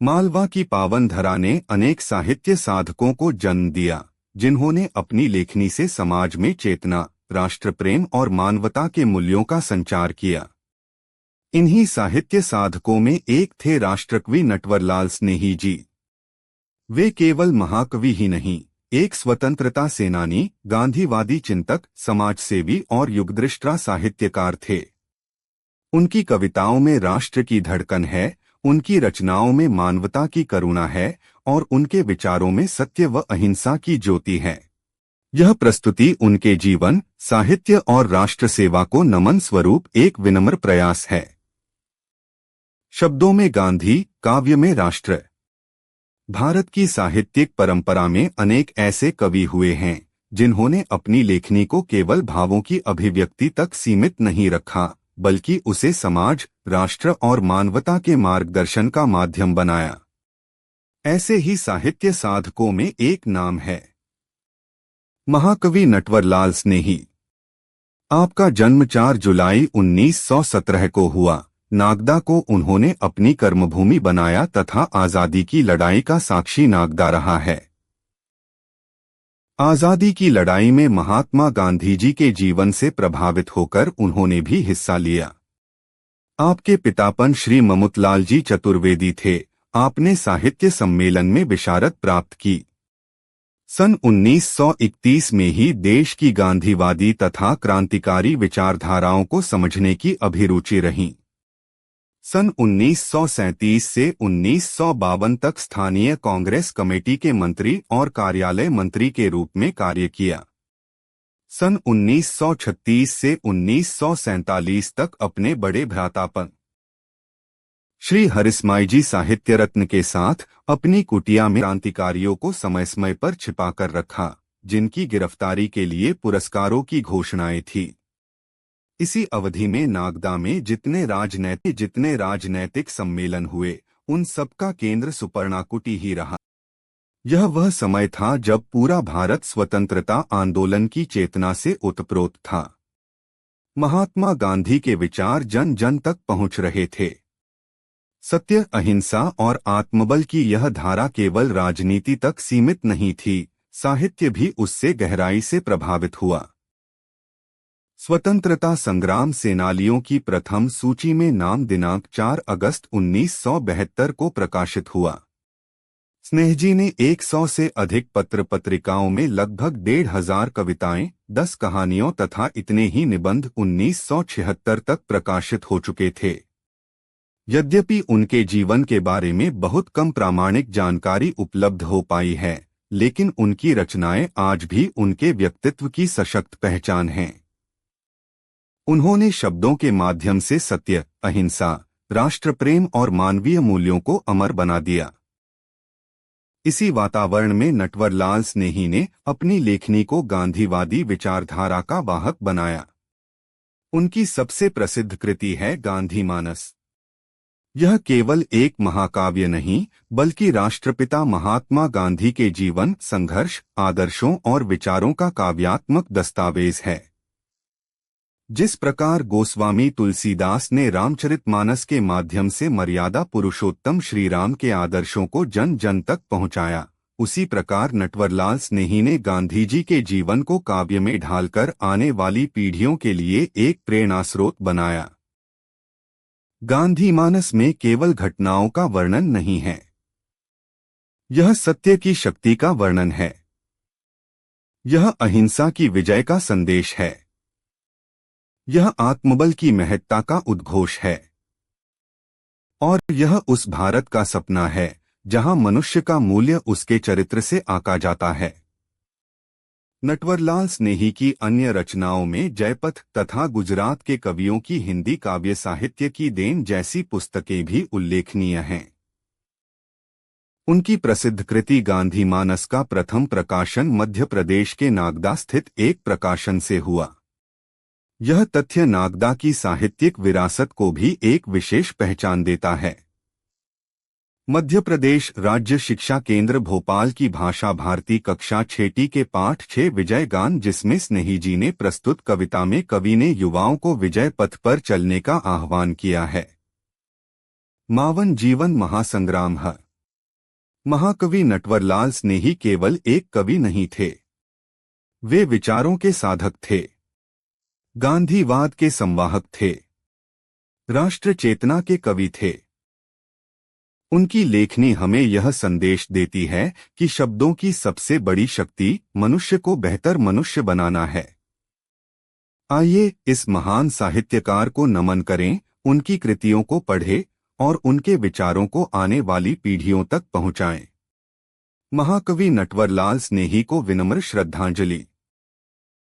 मालवा की पावन धरा ने अनेक साहित्य साधकों को जन्म दिया, जिन्होंने अपनी लेखनी से समाज में चेतना, राष्ट्र प्रेम और मानवता के मूल्यों का संचार किया। इन्हीं साहित्य साधकों में एक थे राष्ट्रकवि नटवरलाल स्नेही जी। वे केवल महाकवि ही नहीं, एक स्वतंत्रता सेनानी, गांधीवादी चिंतक, समाजसेवी और युगदृष्टा साहित्यकार थे। उनकी कविताओं में राष्ट्र की धड़कन है, उनकी रचनाओं में मानवता की करुणा है और उनके विचारों में सत्य व अहिंसा की ज्योति है। यह प्रस्तुति उनके जीवन, साहित्य और राष्ट्र सेवा को नमन स्वरूप एक विनम्र प्रयास है। शब्दों में गांधी, काव्य में राष्ट्र। भारत की साहित्यिक परंपरा में अनेक ऐसे कवि हुए हैं जिन्होंने अपनी लेखनी को केवल भावों की अभिव्यक्ति तक सीमित नहीं रखा, बल्कि उसे समाज, राष्ट्र और मानवता के मार्गदर्शन का माध्यम बनाया। ऐसे ही साहित्य साधकों में एक नाम है महाकवि नटवरलाल स्नेही। आपका जन्म 4 जुलाई 1917 को हुआ। नागदा को उन्होंने अपनी कर्मभूमि बनाया तथा आजादी की लड़ाई का साक्षी नागदा रहा है। आजादी की लड़ाई में महात्मा गांधी जी के जीवन से प्रभावित होकर उन्होंने भी हिस्सा लिया। आपके पितापन श्री ममतलाल जी चतुर्वेदी थे। आपने साहित्य सम्मेलन में विशारद प्राप्त की। सन 1931 में ही देश की गांधीवादी तथा क्रांतिकारी विचारधाराओं को समझने की अभिरुचि रही। सन 1937 से 1952 तक स्थानीय कांग्रेस कमेटी के मंत्री और कार्यालय मंत्री के रूप में कार्य किया। सन 1936 से 1947 तक अपने बड़े भ्रातापन श्री हरिस्माईजी साहित्य रत्न के साथ अपनी कुटिया में क्रांतिकारियों को समय समय पर छिपाकर रखा, जिनकी गिरफ्तारी के लिए पुरस्कारों की घोषणाएं थी। इसी अवधि में नागदा में जितने राजनैतिक सम्मेलन हुए, उन सबका केंद्र सुपर्णाकुटी ही रहा। यह वह समय था जब पूरा भारत स्वतंत्रता आंदोलन की चेतना से ओतप्रोत था। महात्मा गांधी के विचार जन जन तक पहुंच रहे थे। सत्य, अहिंसा और आत्मबल की यह धारा केवल राजनीति तक सीमित नहीं थी, साहित्य भी उससे गहराई से प्रभावित हुआ। स्वतंत्रता संग्राम सेनानियों की प्रथम सूची में नाम दिनांक 4 अगस्त 1972 को प्रकाशित हुआ। स्नेहजी ने 100 से अधिक पत्र पत्रिकाओं में लगभग 1,500 कविताएं, 10 कहानियों तथा इतने ही निबंध 1976 तक प्रकाशित हो चुके थे। यद्यपि उनके जीवन के बारे में बहुत कम प्रामाणिक जानकारी उपलब्ध हो पाई है, लेकिन उनकी रचनाएं आज भी उनके व्यक्तित्व की सशक्त पहचान हैं। उन्होंने शब्दों के माध्यम से सत्य, अहिंसा, राष्ट्र प्रेम और मानवीय मूल्यों को अमर बना दिया। इसी वातावरण में नटवरलाल स्नेही ने अपनी लेखनी को गांधीवादी विचारधारा का वाहक बनाया। उनकी सबसे प्रसिद्ध कृति है गांधीमानस। यह केवल एक महाकाव्य नहीं, बल्कि राष्ट्रपिता महात्मा गांधी के जीवन, संघर्ष, आदर्शों और विचारों का काव्यात्मक दस्तावेज है। जिस प्रकार गोस्वामी तुलसीदास ने रामचरितमानस के माध्यम से मर्यादा पुरुषोत्तम श्री राम के आदर्शों को जन जन तक पहुंचाया, उसी प्रकार नटवरलाल स्नेही ने गांधी जी के जीवन को काव्य में ढालकर आने वाली पीढ़ियों के लिए एक प्रेरणास्रोत बनाया। गांधीमानस में केवल घटनाओं का वर्णन नहीं है, यह सत्य की शक्ति का वर्णन है। यह अहिंसा की विजय का संदेश है। यह आत्मबल की महत्ता का उद्घोष है। और यह उस भारत का सपना है जहां मनुष्य का मूल्य उसके चरित्र से आका जाता है। नटवरलाल स्नेही की अन्य रचनाओं में जयपथ तथा गुजरात के कवियों की हिंदी काव्य साहित्य की देन जैसी पुस्तकें भी उल्लेखनीय हैं। उनकी प्रसिद्ध कृति गांधीमानस का प्रथम प्रकाशन मध्य प्रदेश के नागदा स्थित एक प्रकाशन से हुआ। यह तथ्य नागदा की साहित्यिक विरासत को भी एक विशेष पहचान देता है। मध्य प्रदेश राज्य शिक्षा केंद्र भोपाल की भाषा भारती कक्षा 6टी के पाठ 6 विजय गान, जिसमें स्नेही जी ने प्रस्तुत कविता में कवि ने युवाओं को विजय पथ पर चलने का आह्वान किया है। मावन जीवन महासंग्राम है। महाकवि नटवरलाल स्नेही केवल एक कवि नहीं थे, वे विचारों के साधक थे, गांधीवाद के संवाहक थे, राष्ट्र चेतना के कवि थे। उनकी लेखनी हमें यह संदेश देती है कि शब्दों की सबसे बड़ी शक्ति मनुष्य को बेहतर मनुष्य बनाना है। आइए इस महान साहित्यकार को नमन करें, उनकी कृतियों को पढ़ें और उनके विचारों को आने वाली पीढ़ियों तक पहुंचाएं। महाकवि नटवरलाल स्नेही को विनम्र श्रद्धांजलि।